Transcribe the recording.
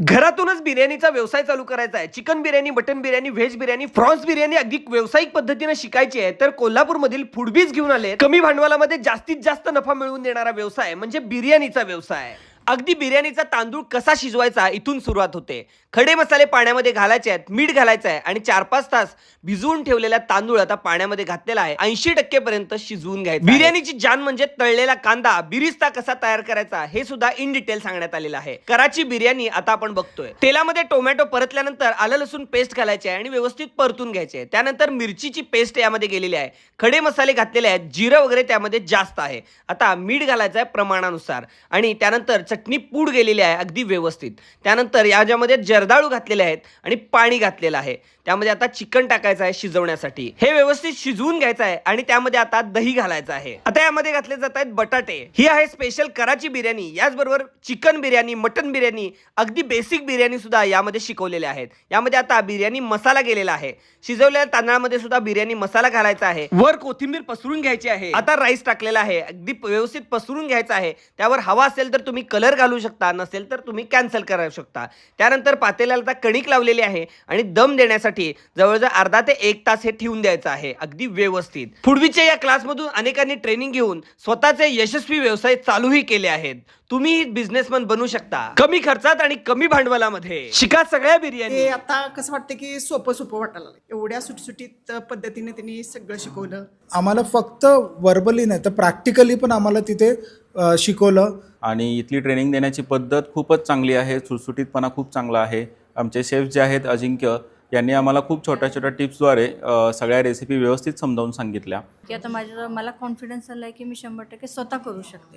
घरातूनच बिर्याणीचा व्यवसाय चालू करायचा आहे. Chicken biryani, mutton biryani, veg biryani, prawns biryani अगदी व्यावसायिक पद्धतीने शिकायची आहे. तर कोल्हापूरमधील फूडबीज घेऊन आले. कमी भांडवलामध्ये जास्तीत जास्त नफा मिळवून देणारा व्यवसाय म्हणजे बिर्याणीचा व्यवसाय. अगदी बिर्याणीचा तांदूळ कसा शिजवायचा इथून सुरुवात होते. खडे मसाले पाण्यामध्ये घालायचे आहेत, मीठ घालायचं आहे आणि 4-5 तास भिजवून ठेवलेला तांदूळ आता पाण्यामध्ये घातलेला आहे. 80% पर्यंत शिजवून घ्यायचा. बिर्याणीची जान म्हणजे तळलेला कांदा, बिरिस्ता कसा तयार करायचा हे सुद्धा इन डिटेल सांगण्यात आलेलं आहे. कराची बिर्याणी आता आपण बघतोय. तेलामध्ये टोमॅटो परतल्यानंतर आलं लसूण पेस्ट घालायची आहे आणि व्यवस्थित परतून घ्यायचे आहे. त्यानंतर मिरचीची पेस्ट यामध्ये गेलेली आहे. खडे मसाले घातलेले आहेत, जिरं वगैरे त्यामध्ये जास्त आहे. आता मीठ घालायचं आहे प्रमाणानुसार आणि त्यानंतर चटणी पूड गेलेली आहे अगदी व्यवस्थित. त्यानंतर याच्यामध्ये जर्दाळू घातलेले आहेत आणि पाणी घातलेलं आहे. त्यामध्ये आता चिकन टाकायचं आहे शिजवण्यासाठी. हे व्यवस्थित शिजवून घ्यायचं आहे आणि त्यामध्ये आता दही घालायचं आहे. आता यामध्ये घातले जात आहेत बटाटे. ही आहे स्पेशल कराची बिर्याणी. याचबरोबर चिकन बिर्याणी, मटन बिर्याणी, अगदी बेसिक बिर्याणी सुद्धा यामध्ये शिकवलेले आहेत. यामध्ये आता बिर्याणी मसाला गेलेला आहे. शिजवलेल्या तांदळामध्ये सुद्धा बिर्याणी मसाला घालायचा आहे. वर कोथिंबीर पसरून घ्यायची आहे. आता राईस टाकलेला आहे. अगदी व्यवस्थित पसरून घ्यायचा आहे. त्यावर हवा असेल तर तुम्ही कलर घालू शकता, नसेल तर तुम्ही कॅन्सल करू शकता. त्यानंतर पातेल्याला आता कणिक लावलेली आहे आणि दम देण्यासाठी जवळजवळ अर्धा ते 1 तास हे ठेवून द्यायचं आहे अगदी व्यवस्थित. फूडबीजच्या या क्लासमधून अनेकांनी ट्रेनिंग घेऊन स्वतःचे यशस्वी व्यवसाय चालूही केले आहेत. तुम्ही बिझनेसमॅन बनू शकता कमी खर्चात आणि कमी भांडवलामध्ये. शिका सगळ्या बिर्याणी. ते आता कसं वाटतं की सोपं वाटायला लागलं. एवढ्या सुटसुटीत पद्धतीने त्यांनी सगळं शिकवलं. आम्हाला फक्त वर्बली नाही तर प्रॅक्टिकली पण आम्हाला तिथे शिकवलं. आणि इथली ट्रेनिंग देण्याची पद्धत खूपच चांगली आहे. सुटसुटीतपणा खूप चांगला आहे. आमचे शेफ जे आहेत अजिंक्य यांनी आम्हाला खूप छोट्या छोट्या टिप्सद्वारे सगळ्या रेसिपी व्यवस्थित समजावून सांगितल्या. की आता मला कॉन्फिडन्स आला आहे की मी 100% स्वतः करू शकते.